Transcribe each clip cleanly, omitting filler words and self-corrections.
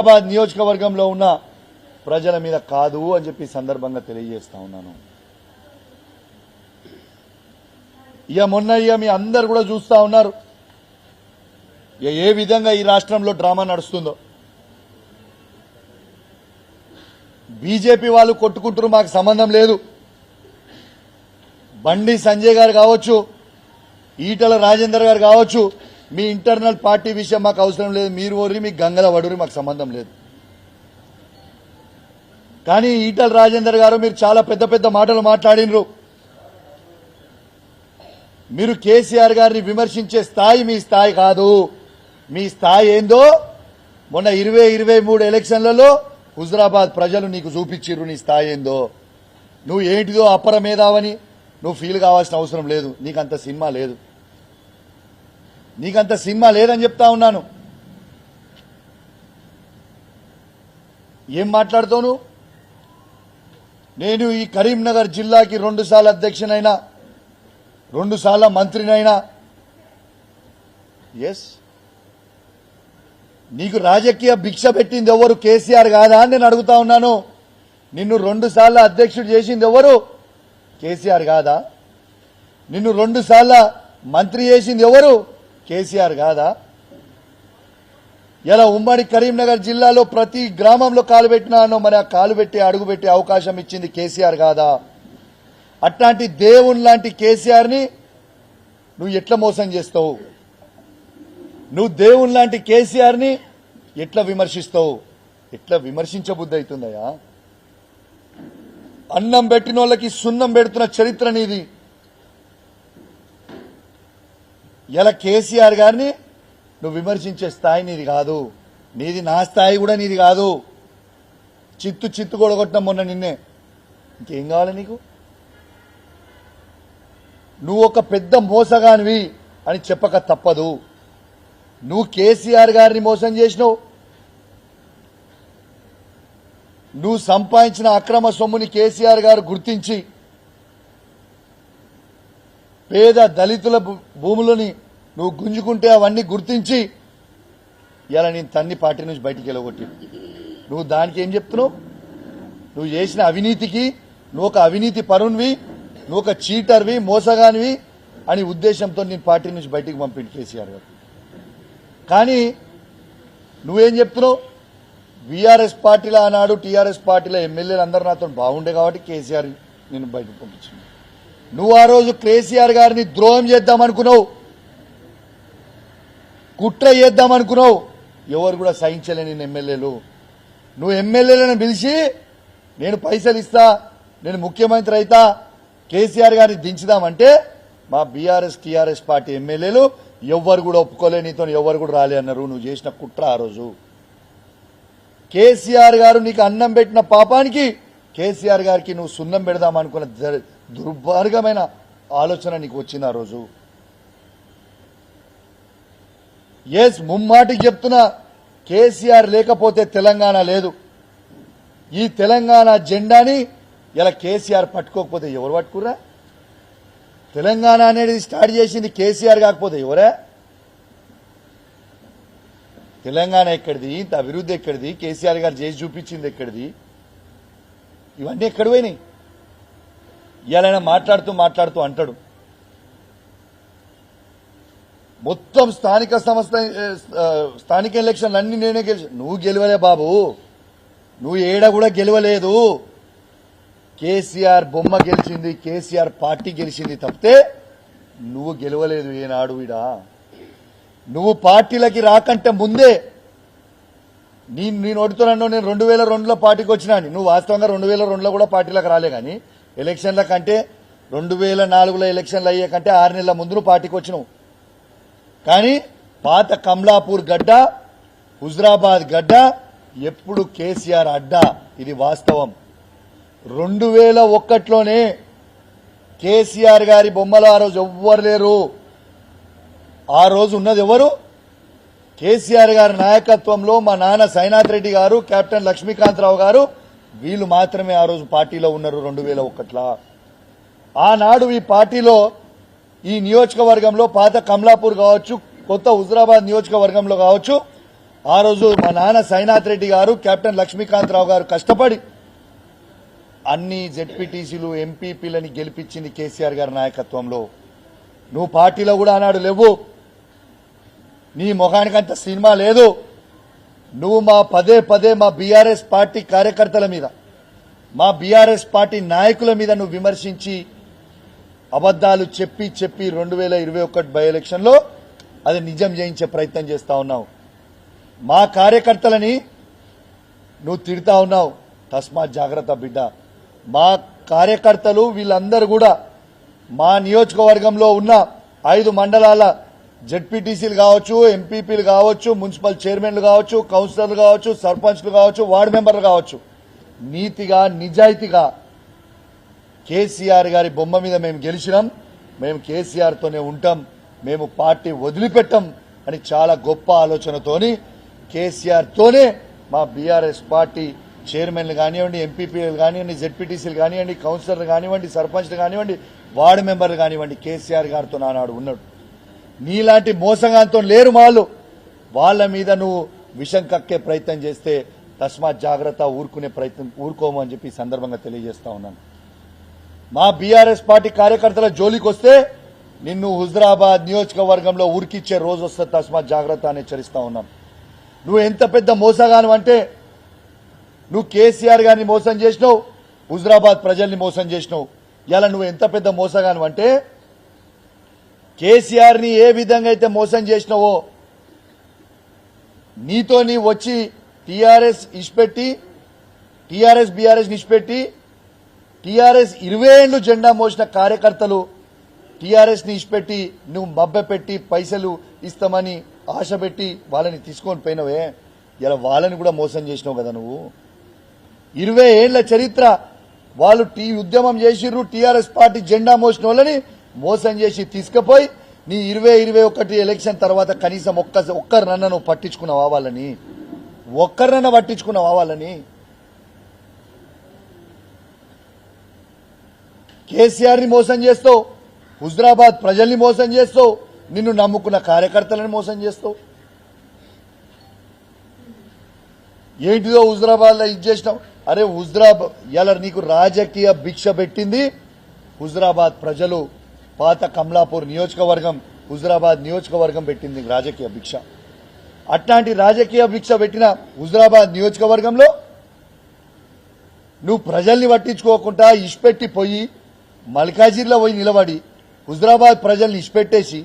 హైదరాబాద్ నియోజకవర్గంలో ఉన్న ప్రజల మీద కాదు అని చెప్పి సందర్భంగా తెలియజేస్తా ఉన్నాను. మొన్న మీ అందరు కూడా చూస్తా ఉన్నారు ఏ విధంగా ఈ రాష్ట్రంలో డ్రామా నడుస్తుందో. బీజేపీ వాళ్ళు కొట్టుకుంటారు, మాకు సంబంధం లేదు. బండి సంజయ్ గారు కావచ్చు, ఈటల రాజేందర్ గారు కావచ్చు, మీ ఇంటర్నల్ పార్టీ విషయం మాకు అవసరం లేదు, మీరు ఓరి మీ గంగల వడురి మాకు సంబంధం లేదు. కానీ ఈటల రాజేందర్ గారు మీరు చాలా పెద్ద పెద్ద మాటలు మాట్లాడినరు. మీరు కేసీఆర్ గారిని విమర్శించే స్థాయి మీ స్థాయి కాదు. మీ స్థాయి ఏందో మొన్న 2023 ఎలక్షన్లలో హుజరాబాద్ ప్రజలు నీకు చూపించిర్రు. నీ స్థాయి ఏందో, నువ్వు ఏంటిదో అపర మేధావని నువ్వు ఫీల్ కావాల్సిన అవసరం లేదు. నీకంత సినిమా లేదు, నీకంత సినిమా లేదని చెప్తా ఉన్నాను. ఏం మాట్లాడుతావు? నేను ఈ కరీంనగర్ జిల్లాకి 2 సార్లు అధ్యక్షునైనా, 2 సార్ల మంత్రినైనా. ఎస్, నీకు రాజకీయ భిక్ష పెట్టింది ఎవరు? కేసీఆర్ కాదా అని నేను అడుగుతా ఉన్నాను. నిన్ను 2 సార్ల అధ్యక్షుడు చేసింది ఎవరు? కేసీఆర్ కాదా? నిన్ను 2 సార్ల మంత్రి చేసింది ఎవరు? కేసీఆర్ కాదా? ఇలా ఉమ్మడి కరీంనగర్ జిల్లాలో ప్రతి గ్రామంలో కాలు పెట్టినానో మరి ఆ కాలు పెట్టి అడుగు పెట్టే అవకాశం ఇచ్చింది కేసీఆర్ కాదా? అట్లాంటి దేవుని లాంటి కేసీఆర్ ని నువ్వు ఎట్లా మోసం చేస్తావు? నువ్వు దేవుని లాంటి కేసీఆర్ ని ఎట్లా విమర్శిస్తావు? ఎట్లా విమర్శించబుద్ధి అవుతుందయా? అన్నం పెట్టిన వాళ్ళకి సున్నం పెడుతున్న చరిత్ర నీది. ఇలా కేసీఆర్ గారిని నువ్వు విమర్శించే స్థాయి నీది కాదు. నీది నా స్థాయి కూడా నీది కాదు. చిత్తు కొడగొట్టడం మొన్న నిన్నే. ఇంకేం కావాలి నీకు? నువ్వు ఒక పెద్ద మోసగానివి అని చెప్పక తప్పదు. నువ్వు కేసీఆర్ గారిని మోసం చేసినావు. నువ్వు సంపాదించిన అక్రమ సొమ్ముని కేసీఆర్ గారు గుర్తించి పేద దళితుల భూములని నువ్వు గుంజుకుంటే అవన్నీ గుర్తించి ఇలా నేను తన్ని పార్టీ నుంచి బయటికి వెళ్ళగొట్టి నువ్వు దానికి ఏం చెప్తున్నావు? నువ్వు చేసిన అవినీతికి నువ్వు ఒక అవినీతి పరునివి, నువ్వు ఒక చీటర్వి, మోసగానివి అని ఉద్దేశంతో నేను పార్టీ నుంచి బయటికి పంపిండు కేసీఆర్ గారు. కానీ నువ్వేం చెప్తున్నావు? బీఆర్ఎస్ పార్టీలో ఆనాడు టీఆర్ఎస్ పార్టీలో ఎమ్మెల్యేలు అందరూ నాతో బాగుండే కాబట్టి కేసీఆర్ నేను బయటకు పంపించింది. నువ్వు ఆ రోజు కేసీఆర్ గారిని ద్రోహం చేద్దామనుకున్నావు, కుట్ర చేద్దామనుకున్నావు. ఎవరు కూడా సహించలేని ఎమ్మెల్యేలు. నువ్వు ఎమ్మెల్యేలను పిలిచి నేను పైసలు ఇస్తా, నేను ముఖ్యమంత్రి అయితా, కేసీఆర్ గారిని దించుదామంటే మా బీఆర్ఎస్ టీఆర్ఎస్ పార్టీ ఎమ్మెల్యేలు ఎవ్వరు కూడా ఒప్పుకోలే, నీతో ఎవరు కూడా రాలే అన్నారు. నువ్వు చేసిన కుట్ర ఆ రోజు. కేసీఆర్ గారు నీకు అన్నం పెట్టిన పాపానికి కేసీఆర్ గారికి నువ్వు సున్నం పెడదామనుకున్న దుర్మార్గమైన ఆలోచన నీకు వచ్చింది ఆ రోజు. ఎస్, ముమ్మాటికి చెప్తున్నా, కేసీఆర్ లేకపోతే తెలంగాణ లేదు. ఈ తెలంగాణ జెండాని ఇలా కేసీఆర్ పట్టుకోకపోతే ఎవరు పట్టుకురా? తెలంగాణ అనేది స్టార్ట్ చేసింది కేసీఆర్ కాకపోతే ఎవరా? తెలంగాణ ఎక్కడిది? ఇంత అభివృద్ధి ఎక్కడిది? కేసీఆర్ గారు చేసి చూపించింది ఎక్కడిది? ఇవన్నీ ఎక్కడ పోయినాయి? ఇలా మాట్లాడుతూ అంటాడు మొత్తం స్థానిక ఎలక్షన్లు అన్ని నేనే గెలిచి. నువ్వు గెలవలే బాబు, నువ్వు ఏడ కూడా గెలవలేదు. కేసీఆర్ బొమ్మ గెలిచింది, కేసీఆర్ పార్టీ గెలిచింది తప్పితే నువ్వు గెలవలేదు ఏనాడు. వీడా నువ్వు పార్టీలకి రాకంటే ముందే నేను ఒడుతున్నాను. నేను 2002లో పార్టీకి వచ్చినా. నువ్వు వాస్తవంగా 2002లో కూడా పార్టీలకు రాలే. కానీ ఎలక్షన్ల కంటే 2004లో ఎలక్షన్లు అయ్యే కంటే 6 నెలల ముందు నువ్వు పార్టీకి వచ్చినావు. కానీ పాత కమలాపూర్ గడ్డ, హుజరాబాద్ గడ్డ ఎప్పుడు కేసీఆర్ అడ్డా. ఇది వాస్తవం. 2001లోనే కేసీఆర్ గారి బొమ్మలు ఆ రోజు ఎవ్వరు లేరు. ఆ రోజు ఉన్నది ఎవరు? కేసీఆర్ గారి నాయకత్వంలో మా నాన్న సైనాథ్ రెడ్డి గారు, కెప్టెన్ లక్ష్మీకాంతరావు గారు, వీళ్ళు మాత్రమే ఆ రోజు పార్టీలో ఉన్నారు 2001లో. ఆనాడు ఈ పార్టీలో ఈ నియోజకవర్గంలో పాత కమలాపూర్ కావచ్చు, కొత్త హుజరాబాద్ నియోజకవర్గంలో కావచ్చు, ఆ రోజు మా నాన్న సైనాథ్ రెడ్డి గారు, కెప్టెన్ లక్ష్మీకాంతరావు గారు కష్టపడి అన్ని జెడ్పీటీసీలు ఎంపీపీలని గెలిపించింది కేసీఆర్ గారి నాయకత్వంలో. నువ్వు పార్టీలో కూడా ఆనాడు లేవు, నీ ముఖానికంత సినిమా లేదు. నువ్వు మా పదే పదే మా బీఆర్ఎస్ పార్టీ కార్యకర్తల మీద, మా బీఆర్ఎస్ పార్టీ నాయకుల మీద నువ్వు విమర్శించి అబద్దాలు చెప్పి 2021 బై ఎలక్షన్లో అది నిజం చేయించే ప్రయత్నం చేస్తా ఉన్నావు. మా కార్యకర్తలని నువ్వు తిడతా ఉన్నావు. తస్మాత్ జాగ్రత్త బిడ్డ. మా కార్యకర్తలు వీళ్ళందరూ కూడా మా నియోజకవర్గంలో ఉన్న 5 మండలాల జెడ్పీటీసీలు కావచ్చు, ఎంపీపీలు కావచ్చు, మున్సిపల్ చైర్మన్లు కావచ్చు, కౌన్సిలర్లు కావచ్చు, సర్పంచ్లు కావచ్చు, వార్డు మెంబర్లు కావచ్చు, నీతిగా నిజాయితీగా కేసీఆర్ గారి బొమ్మ మీద మేము గెలిచినాం, మేము కేసీఆర్తోనే ఉంటాం, మేము పార్టీ వదిలిపెట్టం అని చాలా గొప్ప ఆలోచనతోని కేసీఆర్తోనే మా బీఆర్ఎస్ పార్టీ చైర్మన్లు కానివ్వండి, ఎంపీపీలు కానివ్వండి, జెడ్పీటీసీలు కానివ్వండి, కౌన్సిలర్లు కానివ్వండి, సర్పంచ్లు కానివ్వండి, వార్డు మెంబర్లు కానివ్వండి, కేసీఆర్ గారితో నానాడు ఉన్నాడు. నీలాంటి మోసగాంతో లేరు వాళ్ళ మీద నువ్వు విషం కక్కే ప్రయత్నం చేస్తే తస్మాత్ జాగ్రత్త, ఊరుకోము అని చెప్పి సందర్భంగా తెలియజేస్తా ఉన్నాను. మా బీఆర్ఎస్ పార్టీ కార్యకర్తల జోలికి వస్తే నిన్ను హుజరాబాద్ నియోజకవర్గంలో ఉరికిచ్చే రోజు వస్తే తస్మాత్ జాగ్రత్త అని హెచ్చరిస్తా ఉన్నాం. నువ్వు ఎంత పెద్ద మోసగాను అంటే, నువ్వు కేసీఆర్ గారిని మోసం చేసినావు, హుజరాబాద్ ప్రజల్ని మోసం చేసినావు. ఇలా నువ్వు ఎంత పెద్ద మోసగాను అంటే, కేసీఆర్ ని ఏ విధంగా అయితే మోసం చేసినావో నీతోని వచ్చి టీఆర్ఎస్ ఇష్పెట్టి, టీఆర్ఎస్ బీఆర్ఎస్ ఇష్పెట్టి, టీఆర్ఎస్ 20 ఏళ్లు జెండా మోసిన కార్యకర్తలు టీఆర్ఎస్ ని ఇష్పెట్టి నువ్వు మబ్బెపెట్టి పైసలు ఇస్తామని ఆశ పెట్టి వాళ్ళని తీసుకొని పోయినవే, ఇలా వాళ్ళని కూడా మోసం చేసినావు కదా నువ్వు. 20 ఏళ్ల చరిత్ర వాళ్ళు ఉద్యమం చేసిర్రు, టీఆర్ఎస్ పార్టీ జెండా మోసిన వాళ్ళని మోసం చేసి తీసుకుపోయి నీ 2021 ఎలక్షన్ తర్వాత కనీసం ఒక్కరినన్నా నువ్వు పట్టించుకున్నావా వాళ్ళని? ఒక్కరినన్నా పట్టించుకున్నావా వాళ్ళని? కేసీఆర్ ని మోసం చేస్తావు, హుజరాబాద్ ప్రజల్ని మోసం చేస్తావు, నిన్ను నమ్ముకున్న కార్యకర్తలను మోసం చేస్తావు. ఏంటిదో హుజరాబాద్ లో ఇది చేసినావు. అరే హుజరాబాద్ ఇలా నీకు రాజకీయ భిక్ష పెట్టింది హుజరాబాద్ ప్రజలు. పాత కమలాపూర్ నియోజకవర్గం, హుజరాబాద్ నియోజకవర్గం పెట్టింది రాజకీయ భిక్ష. అట్లాంటి రాజకీయ భిక్ష పెట్టిన హుజరాబాద్ నియోజకవర్గంలో నువ్వు ప్రజల్ని పట్టించుకోకుండా ఇష్పెట్టి పోయి మల్కాజిర్లో పోయి నిలబడి హుజరాబాద్ ప్రజల్ని ఇష్పెట్టేసి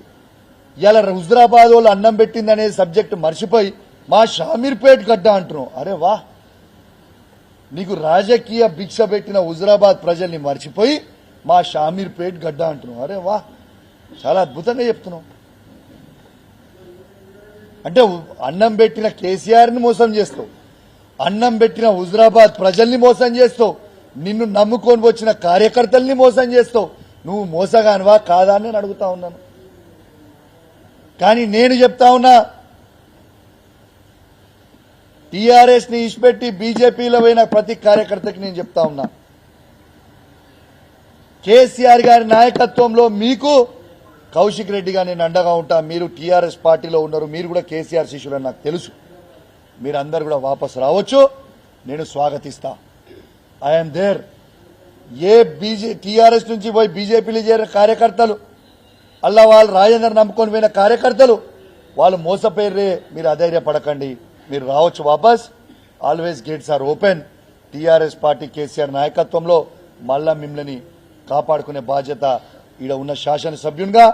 ఇలా హుజరాబాద్ వాళ్ళు అన్నం పెట్టిందనే సబ్జెక్టు మర్చిపోయి మా షామీర్పేట్ గడ్డ అంటున్నావు. అరే వా, నీకు రాజకీయ భిక్ష పెట్టిన హుజరాబాద్ ప్రజల్ని మర్చిపోయి మా షామీర్పేట్ గడ్డ అంటున్నావు. అరే వా, చాలా అద్భుతంగా చెప్తున్నావు. అంటే అన్నం పెట్టిన కేసీఆర్ ని మోసం చేస్తావు, అన్నం పెట్టిన హుజరాబాద్ ప్రజల్ని మోసం చేస్తావు, నిన్ను నమ్ముకొని వచ్చిన కార్యకర్తల్ని మోసం చేస్తావు. నువ్వు మోసగానివా కాదా అని నేను అడుగుతా ఉన్నాను. కానీ నేను చెప్తా ఉన్నా, టీఆర్ఎస్ ని ఇష్పెట్టి బీజేపీలో పోయిన ప్రతి కార్యకర్తకి నేను చెప్తా ఉన్నా, కేసీఆర్ గారి నాయకత్వంలో మీకు కౌశిక్ రెడ్డిగా నేను అండగా ఉంటా. మీరు టీఆర్ఎస్ పార్టీలో ఉన్నారు, మీరు కూడా కేసీఆర్ శిష్యులని నాకు తెలుసు. మీరందరూ కూడా వాపసు రావచ్చు, నేను స్వాగతిస్తా. I'm there. ఏ టీఆర్ఎస్ నుంచి పోయి బీజేపీలో చేరిన కార్యకర్తలు, అలా వాళ్ళు రాజేందర్ నమ్ముకొని పోయిన కార్యకర్తలు వాళ్ళు మోసపోయిర్రే, మీరు అధైర్యపడకండి, మీరు రావచ్చు వాపస్. Always gates are open. TRS party KCR నాయకత్వంలో మళ్ళా మిమ్మల్ని కాపాడుకునే బాధ్యత ఈడ ఉన్న శాసనసభ్యునిగా,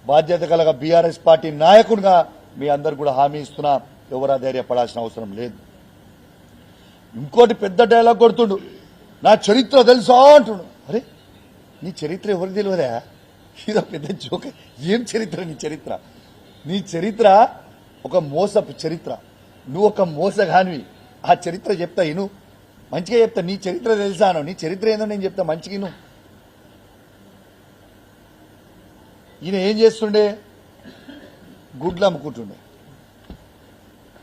బాధ్యత కలగ బీఆర్ఎస్ పార్టీ నాయకునిగా మీ అందరు కూడా హామీ ఇస్తున్నా. ఎవరు అధైర్యపడాల్సిన అవసరం లేదు. ఇంకోటి పెద్ద డైలాగ్ కొడుతుండు, నా చరిత్ర తెలుసా అంటుండు. అరే నీ చరిత్ర ఎవరికి తెలియదా? ఇదో పెద్ద జోక. ఏం చరిత్ర నీ చరిత్ర? నీ చరిత్ర ఒక మోసపు చరిత్ర. నువ్వు ఒక మోసగానివి. ఆ చరిత్ర చెప్తా ఇను, మంచిగా చెప్తా. నీ చరిత్ర తెలుసా అను, నీ చరిత్ర ఏందో నేను చెప్తా మంచిగా ఇను. ఈయన ఏం చేస్తుండే? గుడ్లు అమ్ముకుంటుండే.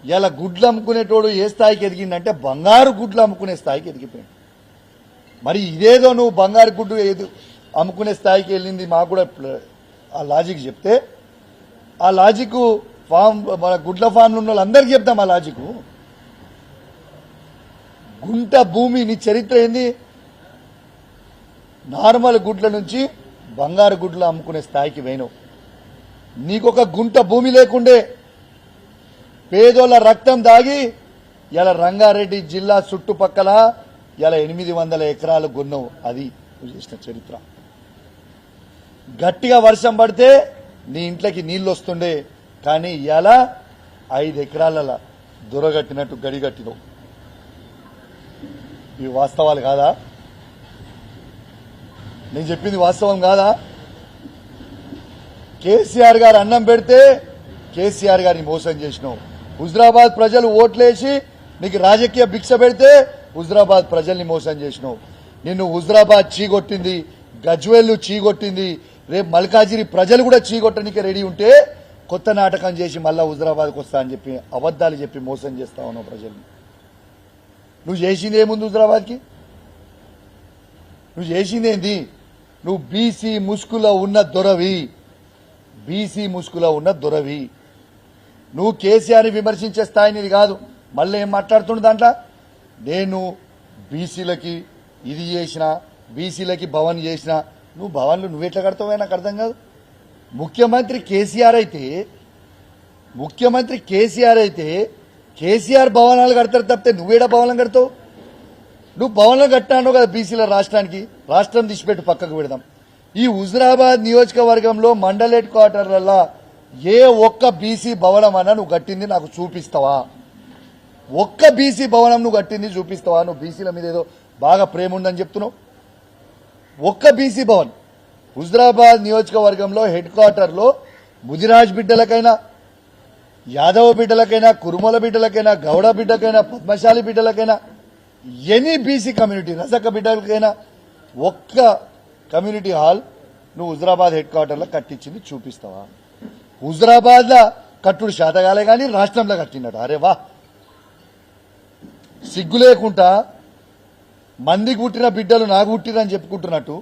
ఇలా గుడ్లు అమ్ముకునేటోడు ఏ స్థాయికి ఎదిగిందంటే బంగారు గుడ్లు అమ్ముకునే స్థాయికి ఎదిగిపోయాడు. మరి ఇదేదో నువ్వు బంగారు గుడ్డు అమ్ముకునే స్థాయికి వెళ్ళింది మాకు కూడా ఆ లాజిక్ చెప్తే, ఆ లాజిక్ మన గుడ్ల ఫామ్లు ఉన్న వాళ్ళందరికీ చెప్తాం ఆ లాజిక్. గుంట భూమి నీ చరిత్ర ఏంది? నార్మల్ గుడ్ల నుంచి బంగారు గుడ్లు అమ్ముకునే స్థాయికి పోయినావు. నీకొక గుంట భూమి లేకుండే పేదోళ్ళ రక్తం దాగి ఇలా రంగారెడ్డి జిల్లా చుట్టుపక్కల ఇలా 800 ఎకరాలు కొన్నావు. అది నువ్వు చేసిన చరిత్ర. గట్టిగా వర్షం పడితే నీ ఇంట్లోకి నీళ్లు వస్తుండే, కానీ ఇలా 5 ఎకరాల దొరగట్టినట్టు గడిగట్టినావు. ఇవి వాస్తవాలు కాదా? నేను చెప్పింది వాస్తవం కాదా? కేసీఆర్ గారు అన్నం పెడితే కేసీఆర్ గారిని మోసం చేసినావు. హుజరాబాద్ ప్రజలు ఓట్లేసి నీకు రాజకీయ భిక్ష పెడితే హుజరాబాద్ ప్రజల్ని మోసం చేసినావు. నిన్ను హుజరాబాద్ చీగొట్టింది, గజ్వేల్ చీగొట్టింది. రేపు మల్కాజిరి ప్రజలు కూడా చీగొట్టడానికి రెడీ ఉంటే కొత్త నాటకం చేసి మళ్ళా హుజరాబాద్కి వస్తా అని చెప్పి అబద్దాలు చెప్పి మోసం చేస్తా ఉన్నావు ప్రజల్ని. నువ్వు చేసింది ఏముంది హుజరాబాద్కి? నువ్వు చేసిందేంది? నువ్వు బీసీ ముసుగులో ఉన్న దొరవి, బీసీ ముసుగులో ఉన్న దొరవి. నువ్వు కేసీఆర్ని విమర్శించే స్థాయి నీది కాదు. మళ్ళీ ఏం మాట్లాడుతుండే దాంట్లో? నేను బీసీలకి ఇది చేసిన, బీసీలకి భవన్ చేసిన. నువ్వు భవన్లు నువ్వెట్లా కడతావో నాకు అర్థం కాదు. ముఖ్యమంత్రి కేసీఆర్ అయితే కేసీఆర్ భవనాలు కడతారు తప్పితే నువ్వేడా భవనం కడతావు? నువ్వు భవనాలు కట్టాను కదా బీసీల రాష్ట్రానికి. రాష్ట్రం తీసిపెట్టి పక్కకు పెడదాం. ఈ హుజరాబాద్ నియోజకవర్గంలో మండల్ హెడ్ క్వార్టర్లలో ఏ ఒక్క బీసీ భవనం అన్నా నువ్వు కట్టింది నాకు చూపిస్తావా? ఒక్క బీసీ భవనం నువ్వు కట్టింది చూపిస్తావా? నువ్వు బీసీల మీద ఏదో బాగా ప్రేమ ఉందని చెప్తున్నావు. ఒక్క బీసీ భవన్ హుజరాబాద్ నియోజకవర్గంలో హెడ్ క్వార్టర్లో ముదిరాజ్ బిడ్డలకైనా, యాదవ బిడ్డలకైనా, కురుమల బిడ్డలకైనా, గౌడ బిడ్డకైనా, పద్మశాలి బిడ్డలకైనా, ఎనీ బీసీ కమ్యూనిటీ రజక బిడ్డలకైనా ఒక్క కమ్యూనిటీ హాల్ నువ్వు హుజరాబాద్ హెడ్ క్వార్టర్లో కట్టించింది చూపిస్తావా? హుజరాబాద్లో కట్టుడు శాతగాలే కానీ రాష్ట్రంలో కట్టినట్టు. అరే వా, సిగ్గు లేకుండా మంది పుట్టిన బిడ్డలు నాకు పుట్టిరని చెప్పుకుంటున్నట్టు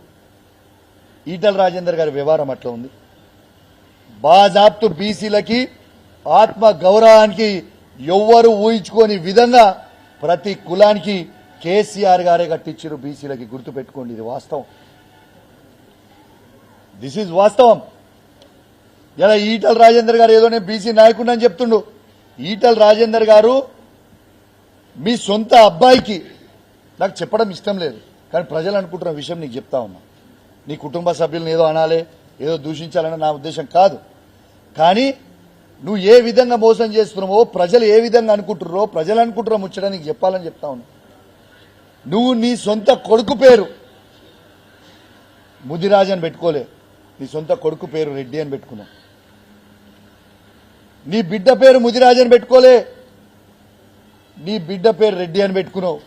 ఈటల రాజేందర్ గారి వ్యవహారం అట్లా ఉంది. బాజాప్తు బీసీలకి ఆత్మ గౌరవానికి ఎవ్వరు ఊహించుకోని విధంగా ప్రతి కులానికి కేసీఆర్ గారే కట్టించారు బీసీలకి. గుర్తుపెట్టుకోండి, ఇది వాస్తవం. దిస్ ఈజ్ వాస్తవం. ఇలా ఈటల రాజేందర్ గారు ఏదో నేను బీసీ నాయకుడు అని చెప్తుండు. ఈటల రాజేందర్ గారు మీ సొంత అబ్బాయికి నాకు చెప్పడం ఇష్టం లేదు, కానీ ప్రజలు అనుకుంటున్న విషయం నీకు చెప్తా ఉన్నా. నీ కుటుంబ సభ్యులను ఏదో అనాలి, ఏదో దూషించాలని నా ఉద్దేశం కాదు. కానీ నువ్వు ఏ విధంగా మోసం చేస్తున్నావో, ప్రజలు ఏ విధంగా అనుకుంటున్నారో, ప్రజలు అనుకుంటున్నా ముచ్చట నీకు చెప్పాలని చెప్తా ఉన్నా. నువ్వు నీ సొంత కొడుకు పేరు ముదిరాజ్ అని పెట్టుకోలే, నీ సొంత కొడుకు పేరు రెడ్డి అని పెట్టుకున్నావు. నీ బిడ్డ పేరు ముదిరాజ్ అని పెట్టుకోలే, నీ బిడ్డ పేరు రెడ్డి అని పెట్టుకున్నావు.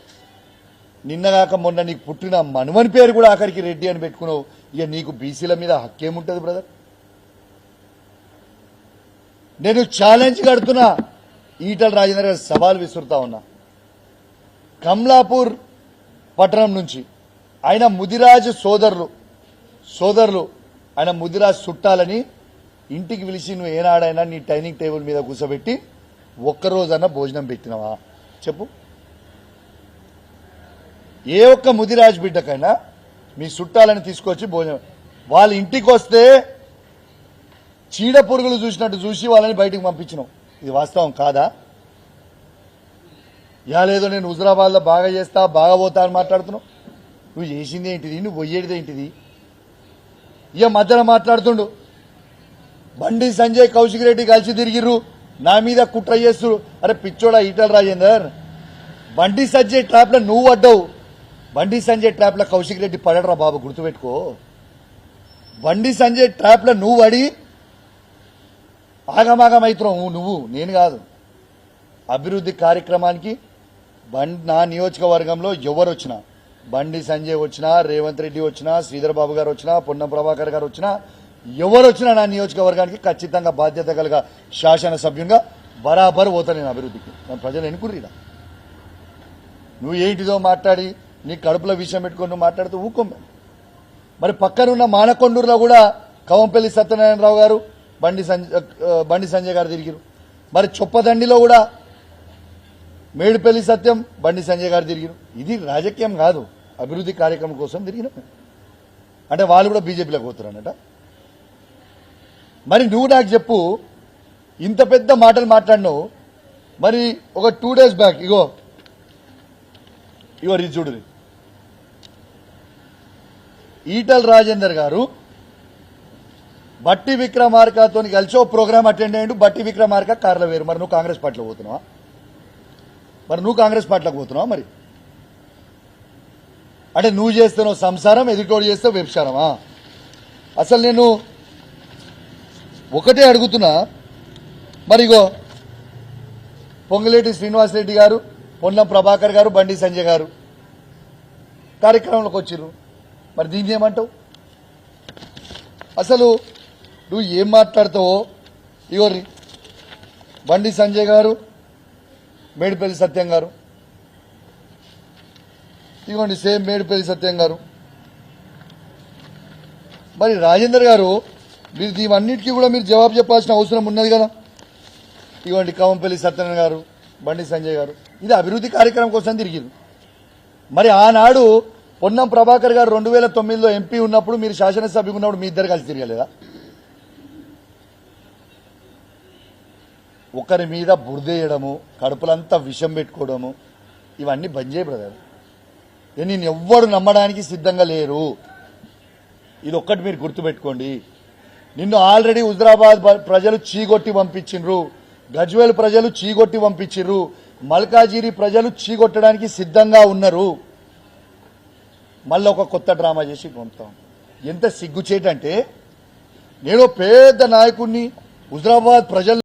నిన్నగాక మొన్న నీకు పుట్టిన మనుమని పేరు కూడా ఆఖరికి రెడ్డి అని పెట్టుకున్నావు. ఇక నీకు బీసీల మీద హక్కేముంటుంది బ్రదర్? నేను ఛాలెంజ్ కడుతున్నా, ఈటల రాజేందర్ గారు సవాల్ విసురుతా ఉన్నా. కమలాపూర్ పట్టణం నుంచి ఆయన ముదిరాజు సోదరులు ఆయన ముదిరాజు చుట్టాలని ఇంటికి పిలిచి నువ్వు ఏనాడైనా నీ డైనింగ్ టేబుల్ మీద కూర్చోబెట్టి ఒక్కరోజన్నా భోజనం పెట్టినవా చెప్పు? ఏ ఒక్క ముదిరాజు బిడ్డకైనా మీ చుట్టాలని తీసుకొచ్చి భోజనం, వాళ్ళ ఇంటికి వస్తే చీడ పురుగులు చూసినట్టు చూసి వాళ్ళని బయటికి పంపించినావు. ఇది వాస్తవం కాదా? లేదో నేను హుజరాబాద్లో బాగా చేస్తా, బాగా పోతా అని మాట్లాడుతున్నావు. నువ్వు చేసింది ఏంటిది? నువ్వు పోయేది ఏంటిది? ఇక మధ్యలో మాట్లాడుతుండు బండి సంజయ్, కౌశిక్ రెడ్డి కలిసి తిరిగిర్రు, నా మీద కుట్ర చేస్తురు. అరే పిచ్చోడా ఈటల రాజేందర్, బండి సంజయ్ ట్రాప్ లో నువ్వు పడ్డావు. బండి సంజయ్ ట్రాప్ లో కౌశిక్ రెడ్డి పడరా బాబు, గుర్తుపెట్టుకో. బండి సంజయ్ ట్రాప్ లో నువ్వు పడి ఆగమాగమైతున్నావు నువ్వు, నేను కాదు. అభివృద్ధి కార్యక్రమానికి నా నియోజకవర్గంలో ఎవరు వచ్చినా, బండి సంజయ్ వచ్చినా, రేవంత్ రెడ్డి వచ్చినా, శ్రీధర్ బాబు గారు వచ్చినా, పొన్నం ప్రభాకర్ గారు వచ్చినా, ఎవరు వచ్చినా నా నియోజకవర్గానికి ఖచ్చితంగా బాధ్యత కలిగా శాసనసభ్యునిగా బరాబర్ పోతా నేను అభివృద్ధికి. ప్రజలు ఎన్నుకుర్రీడా? నువ్వు ఏంటిదో మాట్లాడి నీ కడుపులో విషయం పెట్టుకొని నువ్వు మాట్లాడుతూ ఊకొమ్మ. మరి పక్కనున్న మానకొండూరులో కూడా కవంపల్లి సత్యనారాయణరావు గారు, బండి సంజయ్ గారు తిరిగిరు. మరి చొప్పదండిలో కూడా మేడిపల్లి సత్యం బండి సంజయ్ గారు తిరిగిన. ఇది రాజకీయం కాదు, అభివృద్ధి కార్యక్రమం కోసం తిరిగిన. అంటే వాళ్ళు కూడా బీజేపీలోకి పోతున్నారన్నట. మరి నువ్వు నాకు చెప్పు, ఇంత పెద్ద మాటలు మాట్లాడినావు. మరి ఒక 2 days బ్యాక్ ఇగో చూడు, ఈటల్ రాజేందర్ గారు బట్టి విక్రమార్కతో కలిసి ఓ ప్రోగ్రామ్ అటెండ్ అయ్యిండు. బట్టి విక్రమార్క కార్లో వేరు. మరి నువ్వు కాంగ్రెస్ పార్టీలో పోతున్నావా? మరి అంటే నువ్వు చేస్తున్నావు సంసారం, ఎదుటోడు చేస్తే వ్యభిచారమా? అసలు నేను ఒకటే అడుగుతున్నా. మరిగో పొంగులేటి శ్రీనివాసరెడ్డి గారు, పొన్నం ప్రభాకర్ గారు, బండి సంజయ్ గారు కార్యక్రమంలోకి వచ్చిర్రు. మరి దీన్ని ఏమంటావు? అసలు నువ్వు ఏం మాట్లాడతావో. ఇగో బండి సంజయ్ గారు, మేడిపల్లి సత్యం గారు, ఇదిగోండి సేమ్ మేడిపల్లి సత్యం గారు. మరి రాజేందర్ గారు, మీరు దీవన్నిటికీ కూడా మీరు జవాబు చెప్పాల్సిన అవసరం ఉన్నది కదా. ఇదిగోండి కవంపల్లి సత్యనారాయణ గారు, బండి సంజయ్ గారు, ఇది అభివృద్ధి కార్యక్రమం కోసం తిరిగింది. మరి ఆనాడు పొన్నం ప్రభాకర్ గారు 2009లో ఎంపీ ఉన్నప్పుడు, మీరు శాసనసభ్యులు ఉన్నప్పుడు మీ ఇద్దరు కలిసి తిరగలేదా? ఒకరి మీద బురదేయడము, కడుపులంతా విషం పెట్టుకోవడము, ఇవన్నీ బంద్ చేయ బ్రదర్. నేను ఎవ్వరు నమ్మడానికి సిద్ధంగా లేరు. ఇది ఒక్కటి మీరు గుర్తుపెట్టుకోండి. నిన్ను ఆల్రెడీ హుజరాబాద్ ప్రజలు చీగొట్టి పంపించిండ్రు, గజ్వేల్ ప్రజలు చీగొట్టి పంపించిండ్రు, మల్కాజిగిరి ప్రజలు చీగొట్టడానికి సిద్ధంగా ఉన్నారు. మళ్ళీ ఒక కొత్త డ్రామా చేసి పంపుతాం. ఎంత సిగ్గుచేటంటే, నేను పెద్ద నాయకుడిని, హుజరాబాద్ ప్రజలు